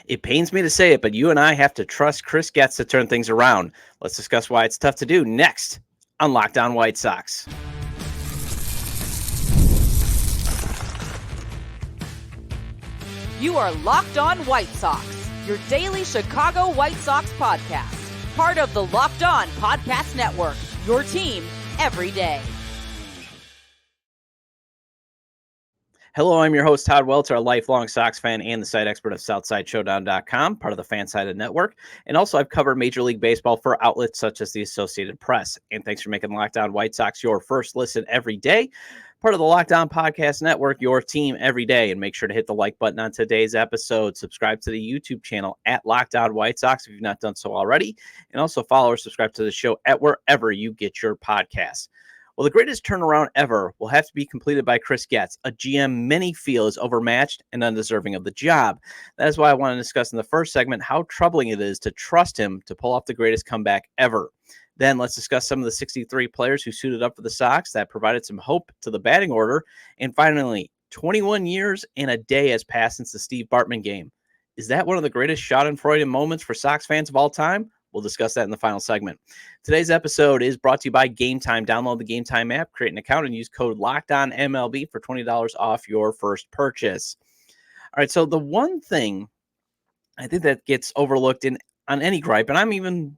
It pains me to say it, but you and I have to trust Chris Getz to turn things around. Let's discuss why it's tough to do next on Locked On White Sox. You are Locked On White Sox, your daily Chicago White Sox podcast. Part of the Locked On Podcast Network, your team every day. Hello, I'm your host, Todd Welter, a lifelong Sox fan and the site expert of SouthsideShowdown.com, part of the Fansided Network. And also, I've covered Major League Baseball for outlets such as the Associated Press. And thanks for making Locked On White Sox your first listen every day. Part of the Locked On Podcast Network, your team every day. And make sure to hit the like button on today's episode. Subscribe to the YouTube channel at Locked On White Sox if you've not done so already. And also follow or subscribe to the show at wherever you get your podcasts. Well, the greatest turnaround ever will have to be completed by Chris Getz, a GM many feel is overmatched and undeserving of the job. That is why I want to discuss in the first segment how troubling it is to trust him to pull off the greatest comeback ever. Then let's discuss some of the 63 players who suited up for the Sox that provided some hope to the batting order. And finally, 21 years and a day has passed since the Steve Bartman game. Is that one of the greatest Schadenfreude moments for Sox fans of all time? We'll discuss that in the final segment. Today's episode is brought to you by Game Time. Download the Game Time app, create an account, and use code LOCKEDONMLB for $20 off your first purchase. All right, so the one thing I think that gets overlooked on any gripe, and I'm even,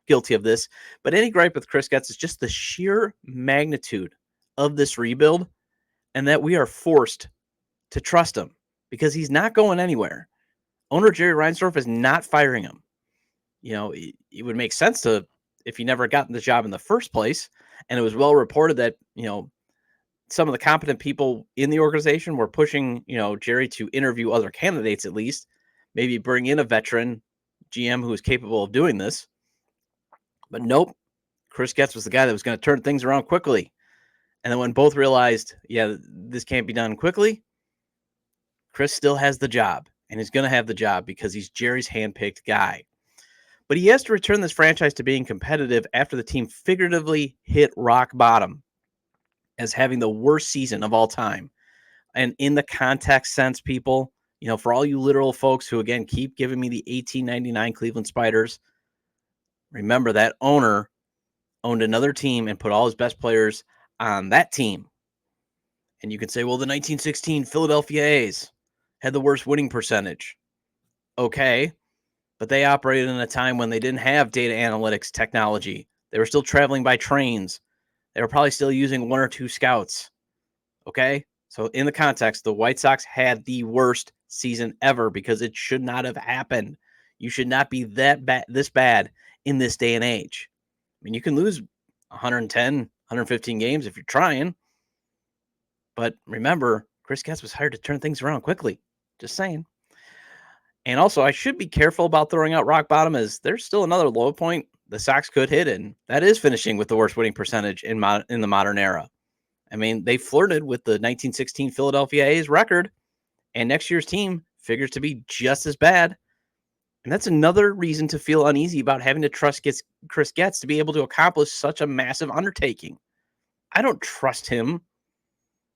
guilty of this, but any gripe with Chris Getz is just the sheer magnitude of this rebuild and that we are forced to trust him because he's not going anywhere. Owner Jerry Reinsdorf is not firing him. It would make sense to if he never gotten the job in the first place. And it was well reported that, some of the competent people in the organization were pushing, Jerry to interview other candidates, at least maybe bring in a veteran GM who is capable of doing this. But nope, Chris Getz was the guy that was going to turn things around quickly. And then when both realized, this can't be done quickly, Chris still has the job and is going to have the job because he's Jerry's handpicked guy. But he has to return this franchise to being competitive after the team figuratively hit rock bottom as having the worst season of all time. And in the context sense, people, for all you literal folks who, again, keep giving me the 1899 Cleveland Spiders, remember that owner owned another team and put all his best players on that team. And you can say, well, the 1916 Philadelphia A's had the worst winning percentage. Okay. But they operated in a time when they didn't have data analytics technology. They were still traveling by trains. They were probably still using one or two scouts. Okay? So in the context, the White Sox had the worst season ever because it should not have happened. You should not be this bad in this day and age. I mean, you can lose 110, 115 games if you're trying. But remember, Chris Getz was hired to turn things around quickly. Just saying. And also, I should be careful about throwing out rock bottom as there's still another low point the Sox could hit, and that is finishing with the worst winning percentage in the modern era. I mean, they flirted with the 1916 Philadelphia A's record, and next year's team figures to be just as bad. And that's another reason to feel uneasy about having to trust Chris Getz to be able to accomplish such a massive undertaking. I don't trust him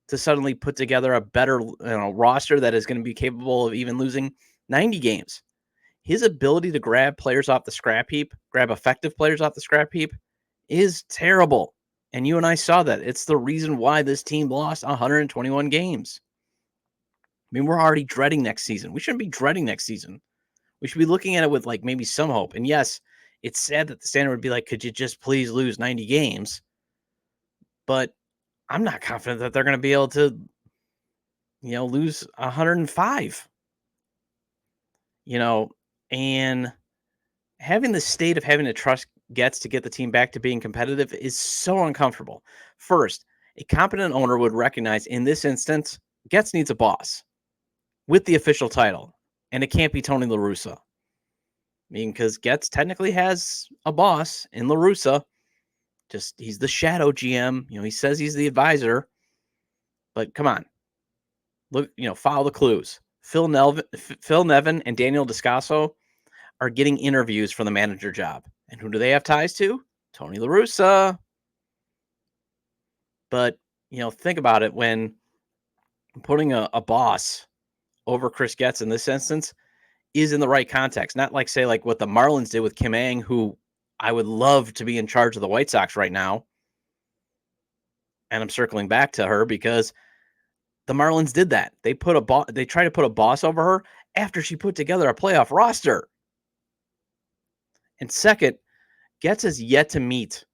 to suddenly put together a better roster that is going to be capable of even losing 90 games. His ability to grab players off the scrap heap, grab effective players off the scrap heap, is terrible. And you and I saw that. It's the reason why this team lost 121 games. I mean, we're already dreading next season. We shouldn't be dreading next season. We should be looking at it with maybe some hope. And yes, it's sad that the standard would be could you just please lose 90 games? But I'm not confident that they're going to be able to, lose 105. And having the state of having to trust Getz to get the team back to being competitive is so uncomfortable. First, a competent owner would recognize in this instance, Getz needs a boss with the official title, and it can't be Tony La Russa. I mean, because Getz technically has a boss in La Russa. Just he's the shadow GM. He says he's the advisor, but come on, look, follow the clues. Phil Nevin and Daniel Descasso are getting interviews for the manager job. And who do they have ties to? Tony La Russa. But, think about it. When putting a boss over Chris Getz in this instance, is in the right context. Not like, say, like what the Marlins did with Kim Ng, who I would love to be in charge of the White Sox right now. And I'm circling back to her because the Marlins did that. They tried to put a boss over her after she put together a playoff roster. And second, Getz has yet to meet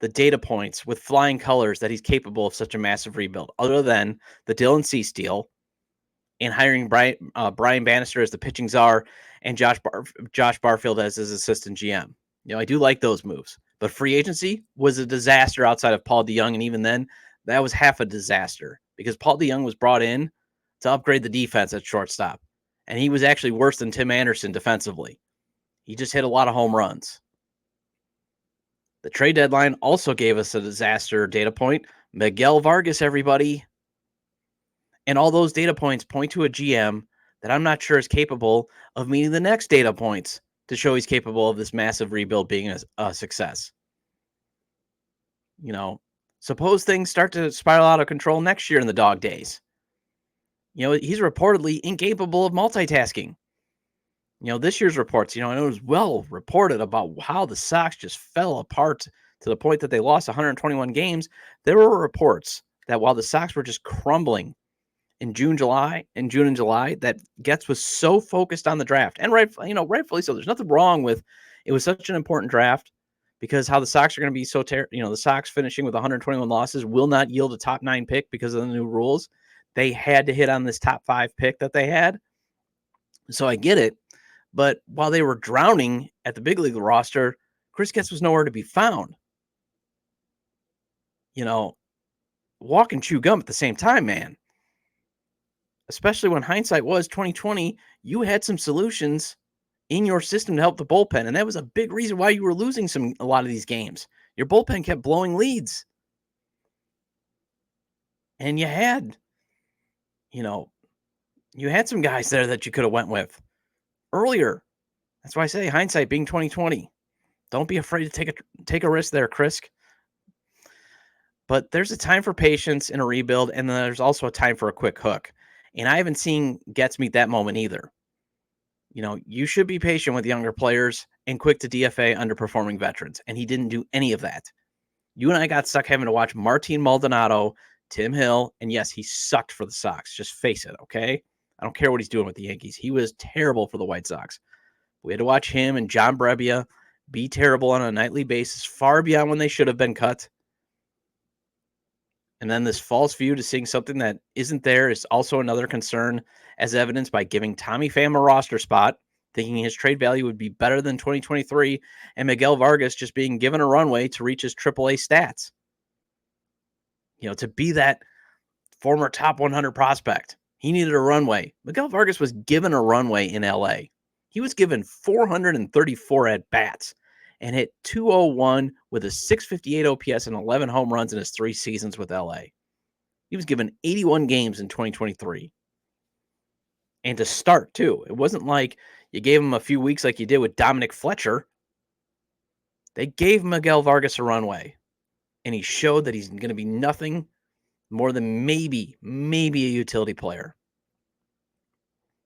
the data points with flying colors that he's capable of such a massive rebuild, other than the Dylan Cease deal and hiring Brian Bannister as the pitching czar and Josh Barfield as his assistant GM. I do like those moves, but free agency was a disaster outside of Paul DeJong, and even then, that was half a disaster because Paul DeJong was brought in to upgrade the defense at shortstop, and he was actually worse than Tim Anderson defensively. He just hit a lot of home runs. The trade deadline also gave us a disaster data point. Miguel Vargas, everybody. And all those data points point to a GM that I'm not sure is capable of meeting the next data points to show he's capable of this massive rebuild being a success. Suppose things start to spiral out of control next year in the dog days. He's reportedly incapable of multitasking. This year's reports, and it was well reported about how the Sox just fell apart to the point that they lost 121 games. There were reports that while the Sox were just crumbling in June and July, that Getz was so focused on the draft, and rightfully so. There's nothing wrong with it. Was such an important draft because how the Sox are going to be so the Sox finishing with 121 losses will not yield a top 9 pick because of the new rules. They had to hit on this top 5 pick that they had. So I get it. But while they were drowning at the big league roster, Chris Getz was nowhere to be found. Walk and chew gum at the same time, man. Especially when hindsight was 2020, you had some solutions in your system to help the bullpen, and that was a big reason why you were losing a lot of these games. Your bullpen kept blowing leads. And you had some guys there that you could have went with earlier. That's why I say hindsight being 2020. Don't be afraid to take a risk there, Chris. But there's a time for patience in a rebuild, and then there's also a time for a quick hook. And I haven't seen Getz meet that moment either. You should be patient with younger players and quick to DFA underperforming veterans. And he didn't do any of that. You and I got stuck having to watch Martin Maldonado, Tim Hill, and yes, he sucked for the Sox. Just face it, okay? I don't care what he's doing with the Yankees. He was terrible for the White Sox. We had to watch him and John Brebbia be terrible on a nightly basis, far beyond when they should have been cut. And then this false view to seeing something that isn't there is also another concern, as evidenced by giving Tommy Pham a roster spot, thinking his trade value would be better than 2023, and Miguel Vargas just being given a runway to reach his AAA stats. To be that former top 100 prospect, he needed a runway. Miguel Vargas was given a runway in LA. He was given 434 at-bats and hit .201 with a .658 OPS and 11 home runs in his 3 seasons with LA. He was given 81 games in 2023. And to start, too. It wasn't like you gave him a few weeks like you did with Dominic Fletcher. They gave Miguel Vargas a runway. And he showed that he's going to be nothing more than maybe a utility player.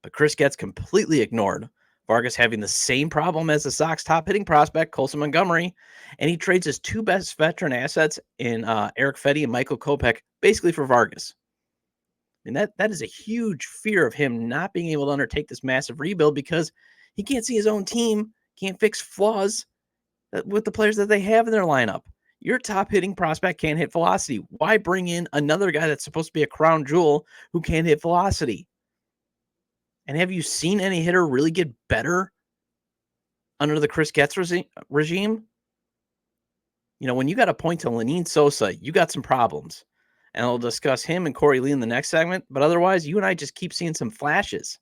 But Chris Getz completely ignored Vargas having the same problem as the Sox top hitting prospect, Colson Montgomery, and he trades his 2 best veteran assets in Eric Fedde and Michael Kopech basically for Vargas. And that is a huge fear of him not being able to undertake this massive rebuild because he can't see his own team, can't fix flaws with the players that they have in their lineup. Your top hitting prospect can't hit velocity. Why bring in another guy that's supposed to be a crown jewel who can't hit velocity? And have you seen any hitter really get better under the Chris Getz regime? When you got to point to Lenyn Sosa, you got some problems. And I'll discuss him and Korey Lee in the next segment. But otherwise, you and I just keep seeing some flashes.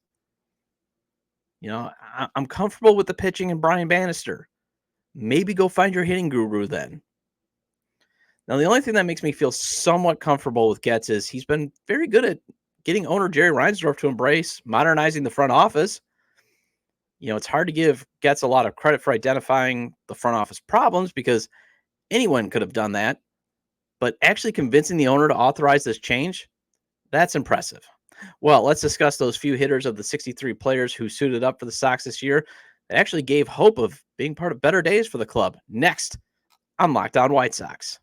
I'm comfortable with the pitching and Brian Bannister. Maybe go find your hitting guru then. Now, the only thing that makes me feel somewhat comfortable with Getz is he's been very good at getting owner Jerry Reinsdorf to embrace modernizing the front office. It's hard to give Getz a lot of credit for identifying the front office problems because anyone could have done that. But actually convincing the owner to authorize this change, that's impressive. Well, let's discuss those few hitters of the 63 players who suited up for the Sox this year that actually gave hope of being part of better days for the club. Next, on Locked On White Sox.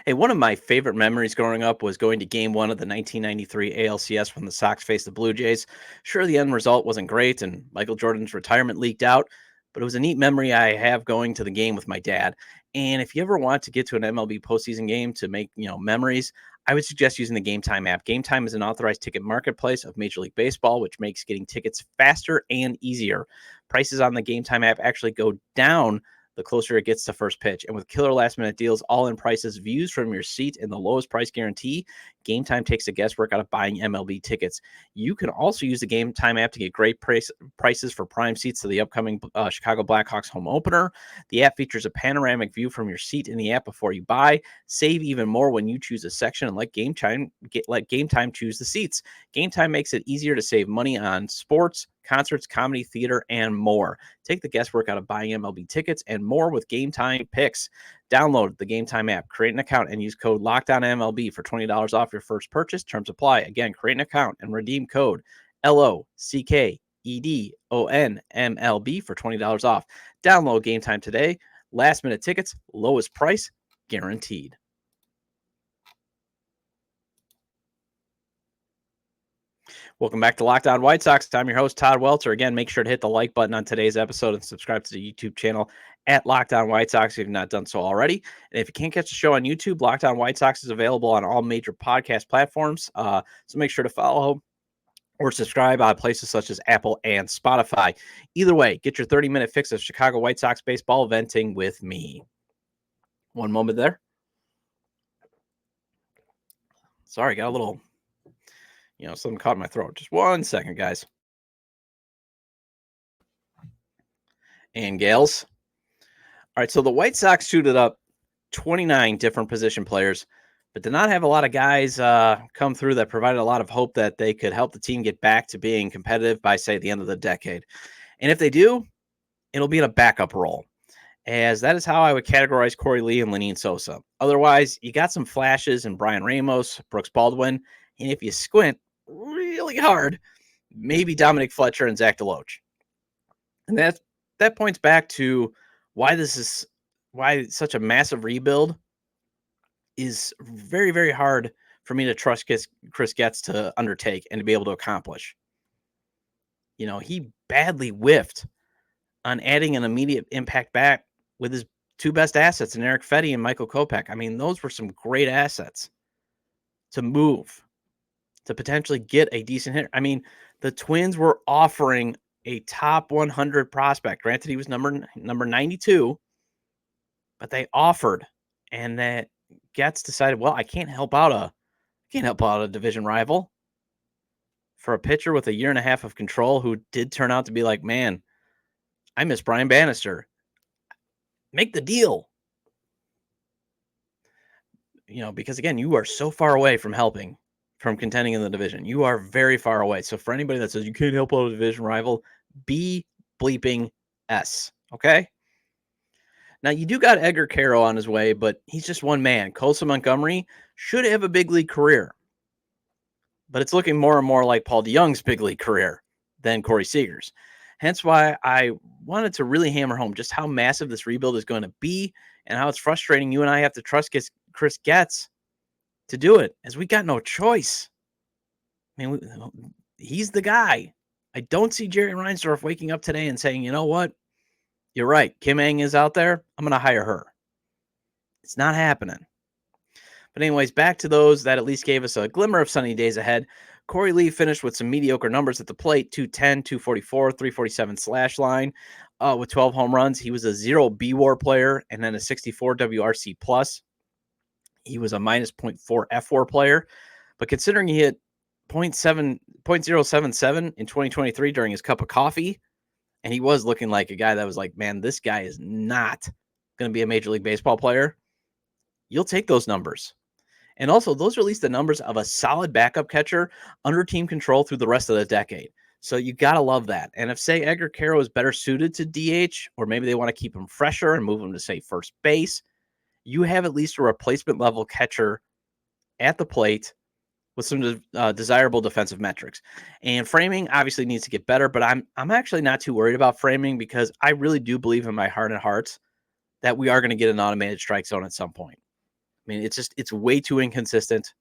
Hey, one of my favorite memories growing up was going to Game 1 of the 1993 ALCS when the Sox faced the Blue Jays. Sure, the end result wasn't great, and Michael Jordan's retirement leaked out, but it was a neat memory I have going to the game with my dad. And if you ever want to get to an MLB postseason game to make memories, I would suggest using the Game Time app. Game Time is an authorized ticket marketplace of Major League Baseball, which makes getting tickets faster and easier. Prices on the Game Time app actually go down the closer it gets to first pitch. And with killer last-minute deals, all-in prices, views from your seat, and the lowest price guarantee, Game Time takes the guesswork out of buying MLB tickets. You can also use the Game Time app to get great prices for prime seats to the upcoming Chicago Blackhawks home opener. The app features a panoramic view from your seat in the app before you buy. Save even more when you choose a section and let Game Time choose the seats. Game Time makes it easier to save money on sports, concerts, comedy, theater, and more. Take the guesswork out of buying MLB tickets and more with Game Time picks. Download the Game Time app, create an account, and use code LOCKDOWNMLB for $20 off your first purchase. Terms apply. Again, create an account and redeem code LOCKEDONMLB for $20 off. Download Game Time today. Last minute tickets, lowest price, guaranteed. Welcome back to Locked On White Sox. I'm your host, Todd Welter. Again, make sure to hit the like button on today's episode and subscribe to the YouTube channel at Locked On White Sox if you've not done so already. And if you can't catch the show on YouTube, Locked On White Sox is available on all major podcast platforms. So make sure to follow or subscribe on places such as Apple and Spotify. Either way, get your 30-minute fix of Chicago White Sox baseball venting with me. One moment there. Sorry, got a little... something caught in my throat. Just 1 second, guys. And gals. All right, so the White Sox suited up 29 different position players, but did not have a lot of guys come through that provided a lot of hope that they could help the team get back to being competitive by, say, the end of the decade. And if they do, it'll be in a backup role, as that is how I would categorize Korey Lee and Lenyn Sosa. Otherwise, you got some flashes in Bryan Ramos, Brooks Baldwin, and if you squint really hard, maybe Dominic Fletcher and Zach DeLoach. And that points back to why such a massive rebuild is very, very hard for me to trust Chris Getz to undertake and to be able to accomplish. He badly whiffed on adding an immediate impact back with his two best assets in Eric Fetty and Michael Kopech. I mean, those were some great assets to move, to potentially get a decent hitter. I mean, the Twins were offering a top 100 prospect. Granted, he was number 92, but they offered, and that Getz decided, well, I can't help out a division rival for a pitcher with a year and a half of control who did turn out to be like, man, I miss Brian Bannister. Make the deal. Because again, you are so far away from contending in the division. You are very far away. So for anybody that says you can't help out a division rival, be bleeping S. Okay? Now, you do got Edgar Caro on his way, but he's just one man. Colson Montgomery should have a big league career, but it's looking more and more like Paul DeYoung's big league career than Corey Seager's. Hence why I wanted to really hammer home just how massive this rebuild is going to be and how it's frustrating you and I have to trust Chris Getz to do it, as we got no choice. I mean, he's the guy. I don't see Jerry Reinsdorf waking up today and saying, you know what? You're right. Kim Ng is out there. I'm going to hire her. It's not happening. But anyways, back to those that at least gave us a glimmer of sunny days ahead. Korey Lee finished with some mediocre numbers at the plate, 210, 244, 347 slash line with 12 home runs. He was a 0 B-WAR player and then a 64 WRC plus. He was a minus 0.4 F-WAR player. But considering he hit 0.077 in 2023 during his cup of coffee, and he was looking like a guy that was like, man, this guy is not going to be a Major League Baseball player, you'll take those numbers. And also, those are at least the numbers of a solid backup catcher under team control through the rest of the decade. So you got to love that. And if, say, Edgar Caro is better suited to DH, or maybe they want to keep him fresher and move him to, say, first base, you have at least a replacement level catcher at the plate with some desirable defensive metrics. And framing obviously needs to get better, but I'm actually not too worried about framing because I really do believe in my heart of hearts that we are going to get an automated strike zone at some point. I mean, it's way too inconsistent,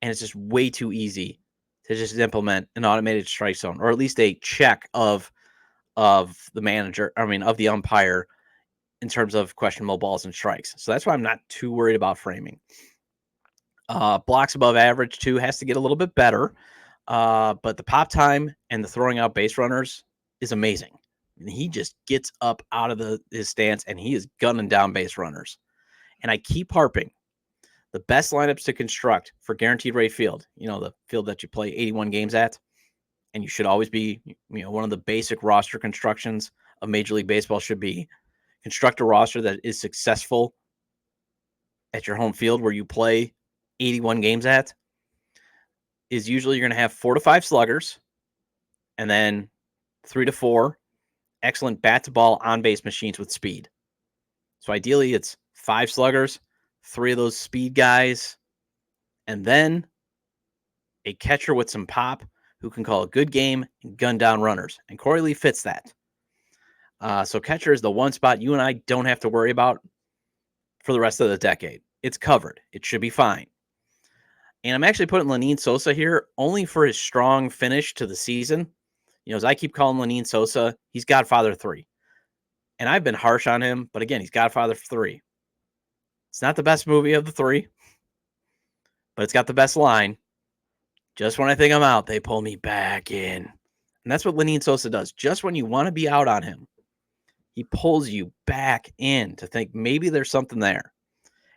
and it's just way too easy to just implement an automated strike zone, or at least a check of the manager, of the umpire in terms of questionable balls and strikes. So that's why I'm not too worried about framing. Blocks above average too has to get a little bit better. But the pop time and the throwing out base runners is amazing. And he just gets up out of his stance and he is gunning down base runners. And I keep harping, the best lineups to construct for guaranteed rate field, the field that you play 81 games at, and you should always be, one of the basic roster constructions of Major League Baseball should be construct a roster that is successful at your home field where you play 81 games at, is usually you're going to have 4 to 5 sluggers and then 3 to 4 excellent bat to ball on base machines with speed. So ideally it's 5 sluggers, 3 of those speed guys, and then a catcher with some pop who can call a good game and gun down runners. And Korey Lee fits that. So catcher is the one spot you and I don't have to worry about for the rest of the decade. It's covered. It should be fine. And I'm actually putting Lenyn Sosa here only for his strong finish to the season. As I keep calling Lenyn Sosa, he's Godfather 3. And I've been harsh on him, but again, he's Godfather 3. It's not the best movie of the 3, but it's got the best line. Just when I think I'm out, they pull me back in. And that's what Lenyn Sosa does. Just when you want to be out on him, he pulls you back in to think maybe there's something there.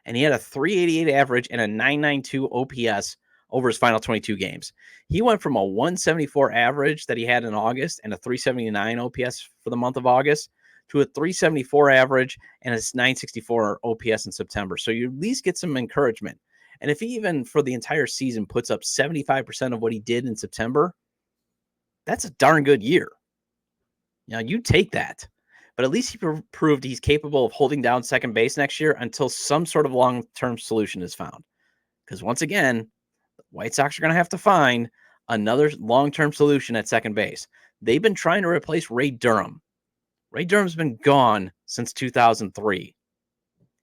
And he had a 388 average and a 992 OPS over his final 22 games. He went from a 174 average that he had in August and a 379 OPS for the month of August to a 374 average and a 964 OPS in September. So you at least get some encouragement. And if he even for the entire season puts up 75% of what he did in September, that's a darn good year. You take that. But at least he proved he's capable of holding down second base next year until some sort of long-term solution is found. Because once again, the White Sox are going to have to find another long-term solution at second base. They've been trying to replace Ray Durham. Ray Durham's been gone since 2003,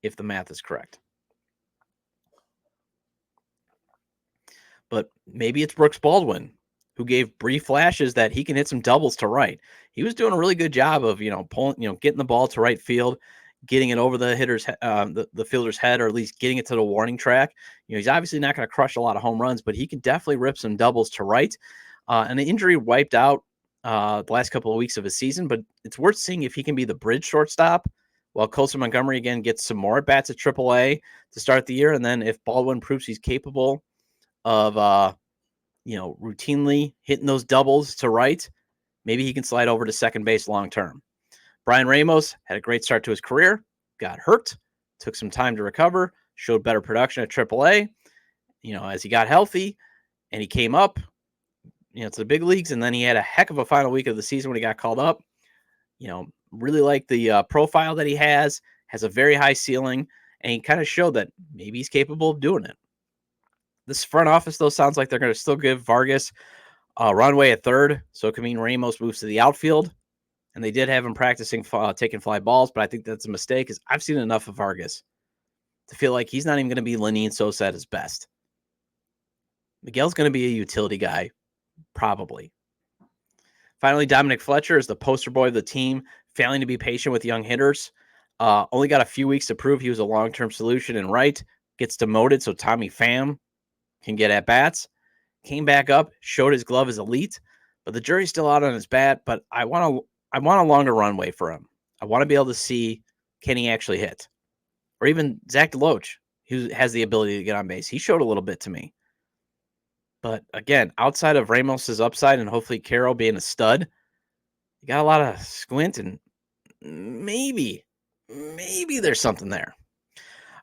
if the math is correct. But maybe it's Brooks Baldwin, who gave brief flashes that he can hit some doubles to right. He was doing a really good job of, pulling, getting the ball to right field, getting it over the hitter's, the fielder's head, or at least getting it to the warning track. He's obviously not going to crush a lot of home runs, but he can definitely rip some doubles to right. And the injury wiped out the last couple of weeks of his season, but it's worth seeing if he can be the bridge shortstop while Colson Montgomery again gets some more at bats at AAA to start the year. And then if Baldwin proves he's capable of, routinely hitting those doubles to right, maybe he can slide over to second base long-term. Bryan Ramos had a great start to his career, got hurt, took some time to recover, showed better production at AAA, as he got healthy and he came up, to the big leagues. And then he had a heck of a final week of the season when he got called up. Really like the profile that he has a very high ceiling, and he kind of showed that maybe he's capable of doing it. This front office, though, sounds like they're going to still give Vargas runway at third, so it could mean Ramos moves to the outfield. And they did have him practicing taking fly balls, but I think that's a mistake because I've seen enough of Vargas to feel like he's not even going to be Lenyn Sosa at his best. Miguel's going to be a utility guy, probably. Finally, Dominic Fletcher is the poster boy of the team, failing to be patient with young hitters. Only got a few weeks to prove he was a long-term solution in right. Gets demoted so Tommy Pham can get at bats. Came back up, showed his glove is elite, but the jury's still out on his bat. But I want a longer runway for him. I want to be able to see, can he actually hit? Or even Zach DeLoach, who has the ability to get on base. He showed a little bit to me. But again, outside of Ramos's upside and hopefully Carroll being a stud, you got a lot of squint and maybe there's something there.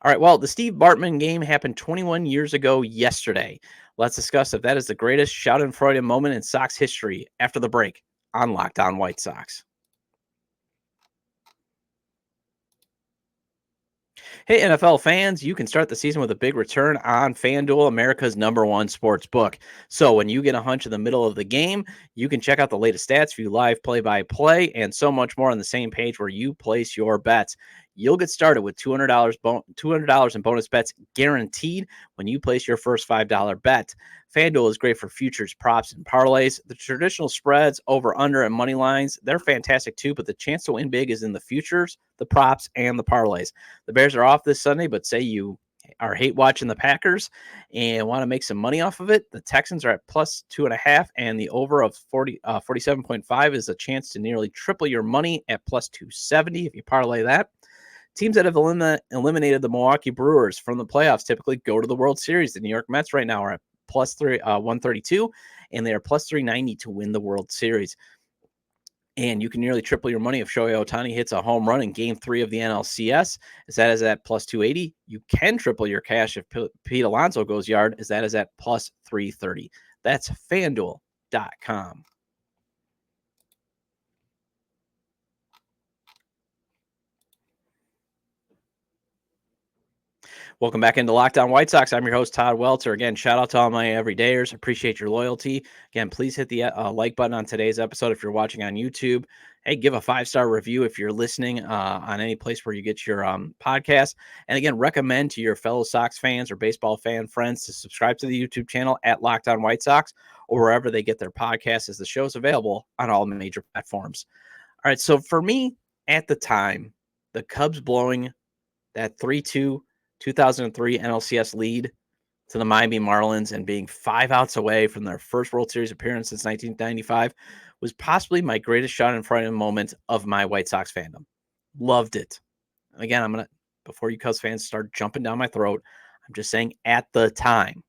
All right, well, the Steve Bartman game happened 21 years ago yesterday. Let's discuss if that is the greatest Schadenfreude moment in Sox history after the break on Locked On White Sox. Hey, NFL fans, you can start the season with a big return on FanDuel, America's #1 sports book. So when you get a hunch in the middle of the game, you can check out the latest stats, view live play-by-play, and so much more on the same page where you place your bets. You'll get started with $200 in bonus bets guaranteed when you place your first $5 bet. FanDuel is great for futures, props, and parlays. The traditional spreads, over, under, and money lines, they're fantastic too, but the chance to win big is in the futures, the props, and the parlays. The Bears are off this Sunday, but say you are hate watching the Packers and want to make some money off of it, the Texans are at plus 2.5, and the over of 47.5 is a chance to nearly triple your money at plus 270 if you parlay that. Teams that have eliminated the Milwaukee Brewers from the playoffs typically go to the World Series. The New York Mets right now are at plus 132, and they are plus 390 to win the World Series. And you can nearly triple your money if Shohei Ohtani hits a home run in Game 3 of the NLCS, as that is at plus 280. You can triple your cash if Pete Alonso goes yard, as that is at plus 330. That's FanDuel.com. Welcome back into Locked On White Sox. I'm your host, Todd Welter. Again, shout out to all my everydayers. Appreciate your loyalty. Again, please hit the like button on today's episode if you're watching on YouTube. Hey, give a 5-star review if you're listening on any place where you get your podcast. And again, recommend to your fellow Sox fans or baseball fan friends to subscribe to the YouTube channel at Locked On White Sox or wherever they get their podcasts, as the show's available on all major platforms. All right, so for me, at the time, the Cubs blowing that 3-2 2003 NLCS lead to the Miami Marlins and being 5 outs away from their first World Series appearance since 1995 was possibly my greatest shot in front of moment of my White Sox fandom. Loved it. Again, before you Cubs fans start jumping down my throat, I'm just saying at the time.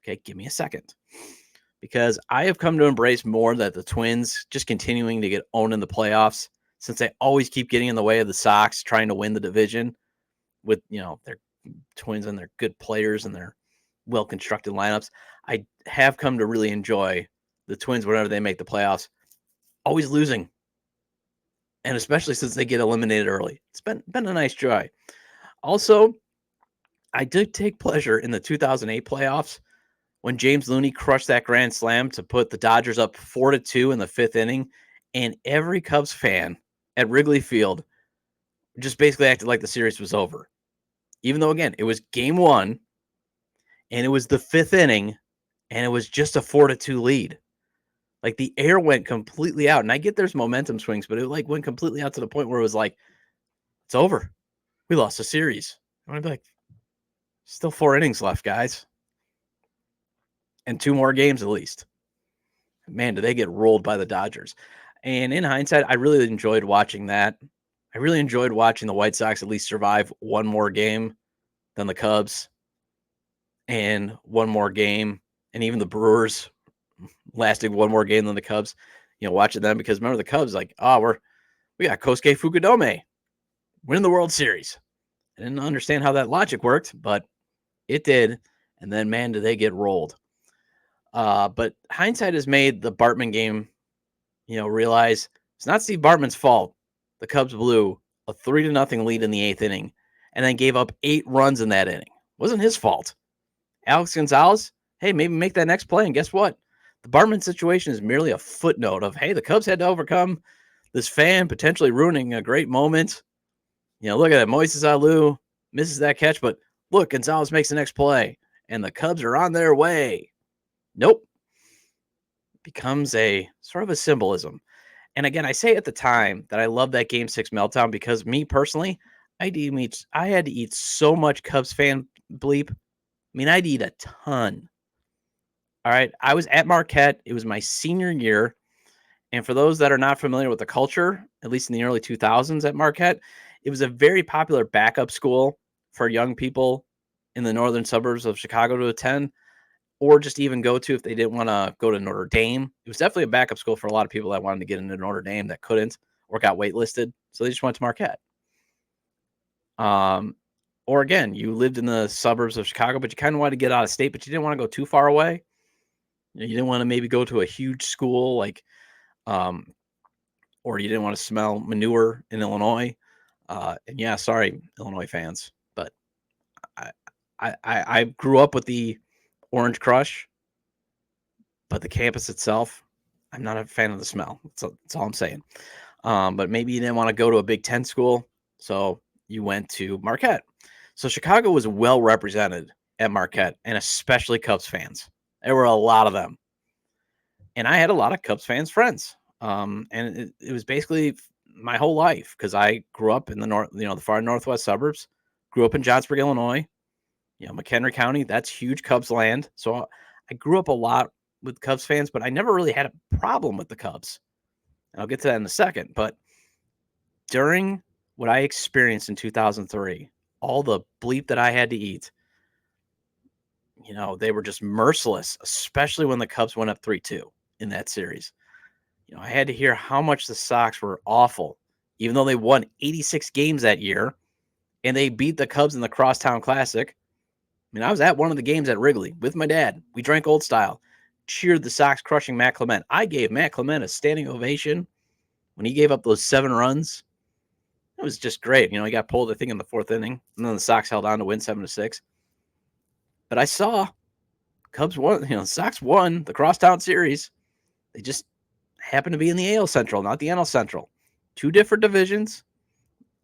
Okay, give me a second. Because I have come to embrace more that the Twins just continuing to get owned in the playoffs, since they always keep getting in the way of the Sox trying to win the division with, their Twins and their good players and their well-constructed lineups. I have come to really enjoy the Twins whenever they make the playoffs, always losing, and especially since they get eliminated early. It's been a nice joy. Also, I did take pleasure in the 2008 playoffs when James Looney crushed that grand slam to put the Dodgers up 4-2 in the 5th inning, and every Cubs fan at Wrigley Field just basically acted like the series was over. Even though, again, it was Game 1, and it was the 5th inning, and it was just a 4-2 lead. Like, the air went completely out. And I get there's momentum swings, but it went completely out to the point where it was like, it's over. We lost the series. And I'd be like, still 4 innings left, guys. And 2 more games at least. Man, do they get rolled by the Dodgers. And in hindsight, I really enjoyed watching that. I really enjoyed watching the White Sox at least survive one more game than the Cubs and one more game. And even the Brewers lasted one more game than the Cubs, watching them, because remember the Cubs, we got Kosuke Fukudome winning the World Series. I didn't understand how that logic worked, but it did. And then, man, did they get rolled. But hindsight has made the Bartman game, realize it's not Steve Bartman's fault. The Cubs blew a 3-0 lead in the 8th inning and then gave up 8 runs in that inning. It wasn't his fault. Alex Gonzalez, hey, maybe make that next play. And guess what? The Bartman situation is merely a footnote of, hey, the Cubs had to overcome this fan potentially ruining a great moment. Look at that. Moises Alou misses that catch, but look, Gonzalez makes the next play, and the Cubs are on their way. Nope. Becomes a sort of a symbolism. And again, I say at the time that I love that Game 6 meltdown because me personally, I had to eat so much Cubs fan bleep. I mean, I'd eat a ton. All right. I was at Marquette. It was my senior year. And for those that are not familiar with the culture, at least in the early 2000s at Marquette, it was a very popular backup school for young people in the northern suburbs of Chicago to attend, or just even go to if they didn't want to go to Notre Dame. It was definitely a backup school for a lot of people that wanted to get into Notre Dame that couldn't or got waitlisted. So they just went to Marquette. Or again, you lived in the suburbs of Chicago, but you kind of wanted to get out of state, but you didn't want to go too far away. You didn't want to maybe go to a huge school or you didn't want to smell manure in Illinois. And yeah, sorry, Illinois fans, but I grew up with the Orange Crush, but the campus itself, I'm not a fan of the smell. That's all I'm saying. But maybe you didn't want to go to a Big Ten school, so you went to Marquette. So Chicago was well represented at Marquette, and especially Cubs fans. There were a lot of them. And I had a lot of Cubs fans friends. And it was basically my whole life because I grew up in the north, the far northwest suburbs, grew up in Johnsburg, Illinois, McHenry County, that's huge Cubs land. So I grew up a lot with Cubs fans, but I never really had a problem with the Cubs. And I'll get to that in a second. But during what I experienced in 2003, all the bleep that I had to eat, they were just merciless, especially when the Cubs went up 3-2 in that series. I had to hear how much the Sox were awful, even though they won 86 games that year and they beat the Cubs in the Crosstown Classic. I was at one of the games at Wrigley with my dad. We drank old style, cheered the Sox crushing Matt Clement. I gave Matt Clement a standing ovation when he gave up those 7 runs. It was just great. He got pulled, I think, in the 4th inning, and then the Sox held on to win 7-6. But I saw Cubs won, the Sox won the Crosstown Series. They just happened to be in the AL Central, not the NL Central. 2 different divisions,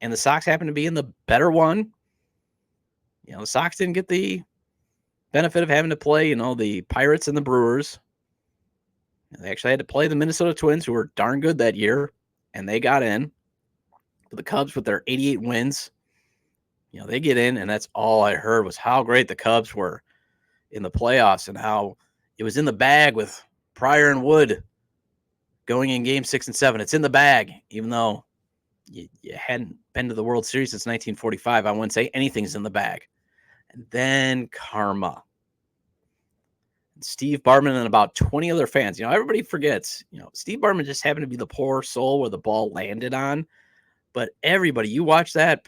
and the Sox happened to be in the better one. The Sox didn't get the benefit of having to play, the Pirates and the Brewers. They actually had to play the Minnesota Twins, who were darn good that year, and they got in. But the Cubs, with their 88 wins, they get in, and that's all I heard was how great the Cubs were in the playoffs and how it was in the bag with Pryor and Wood going in Game 6 and 7. It's in the bag, even though you hadn't been to the World Series since 1945. I wouldn't say anything's in the bag. And then karma. Steve Bartman and about 20 other fans. Everybody forgets, Steve Bartman just happened to be the poor soul where the ball landed on. But everybody, you watch that,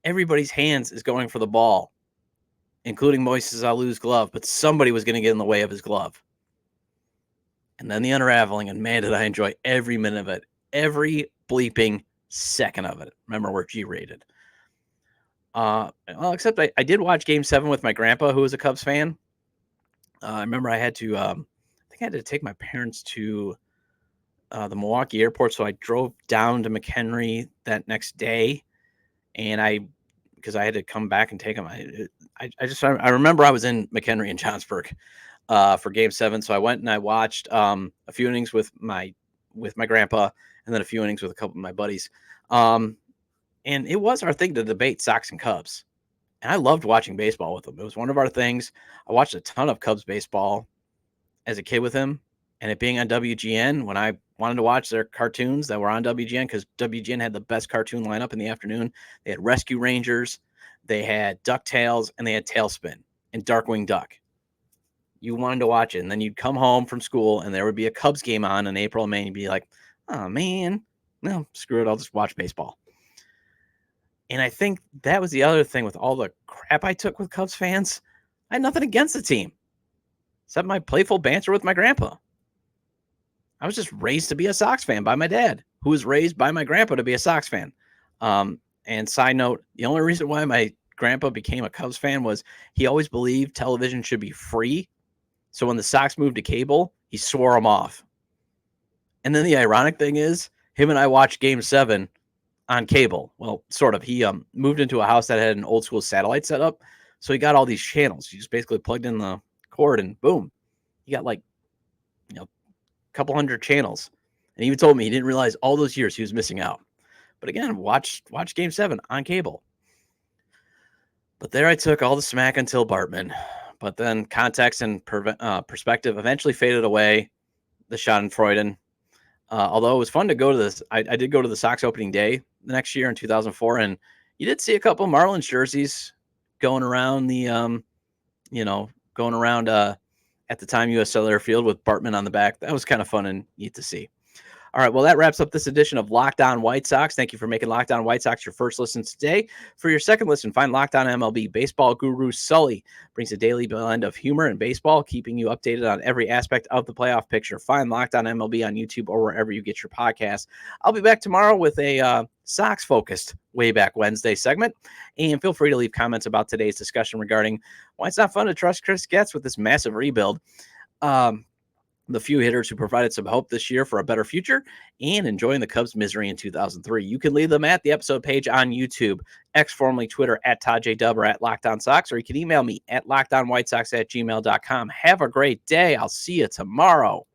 everybody's hands is going for the ball, including Moises Alou's glove. But somebody was going to get in the way of his glove. And then the unraveling, and man, did I enjoy every minute of it. Every bleeping second of it. Remember, we're G-rated. Except I did watch Game 7 with my grandpa, who was a Cubs fan. I remember I had to, I think I had to take my parents to the Milwaukee airport. So I drove down to McHenry that next day, and because I had to come back and take them. I remember I was in McHenry and Johnsburg for Game 7. So I went and I watched a few innings with my grandpa, and then a few innings with a couple of my buddies. And it was our thing to debate Sox and Cubs. And I loved watching baseball with him. It was one of our things. I watched a ton of Cubs baseball as a kid with him. And it being on WGN, when I wanted to watch their cartoons that were on WGN, because WGN had the best cartoon lineup in the afternoon. They had Rescue Rangers, they had DuckTales, and they had Tailspin and Darkwing Duck. You wanted to watch it. And then you'd come home from school, and there would be a Cubs game on in April and May, and you'd be like, oh, man, no, screw it. I'll just watch baseball. And I think that was the other thing with all the crap I took with Cubs fans. I had nothing against the team, except my playful banter with my grandpa. I was just raised to be a Sox fan by my dad, who was raised by my grandpa to be a Sox fan. And side note, the only reason why my grandpa became a Cubs fan was he always believed television should be free. So when the Sox moved to cable, he swore them off. And then the ironic thing is, him and I watched Game 7 on cable. Well, sort of. He moved into a house that had an old school satellite setup. So he got all these channels. He just basically plugged in the cord and boom. He got a couple hundred channels. And he even told me he didn't realize all those years he was missing out. But again, watch Game 7 on cable. But there I took all the smack until Bartman. But then context and perspective eventually faded away. The Schadenfreude. Although it was fun to go to this. I did go to the Sox opening day the next year in 2004. And you did see a couple Marlins jerseys going around at the time U.S. Cellular Field with Bartman on the back. That was kind of fun and neat to see. All right, well, that wraps up this edition of Locked On White Sox. Thank you for making Locked On White Sox your first listen today. For your second listen, find Locked On MLB. Baseball guru Sully brings a daily blend of humor and baseball, keeping you updated on every aspect of the playoff picture. Find Locked On MLB on YouTube or wherever you get your podcasts. I'll be back tomorrow with a Sox-focused Way Back Wednesday segment. And feel free to leave comments about today's discussion regarding why it's not fun to trust Chris Getz with this massive rebuild. The few hitters who provided some hope this year for a better future, and enjoying the Cubs' misery in 2003. You can leave them at the episode page on YouTube, X formerly Twitter at ToddJDub or at Locked On Sox, or you can email me at LockedOnWhiteSox@gmail.com. Have a great day. I'll see you tomorrow.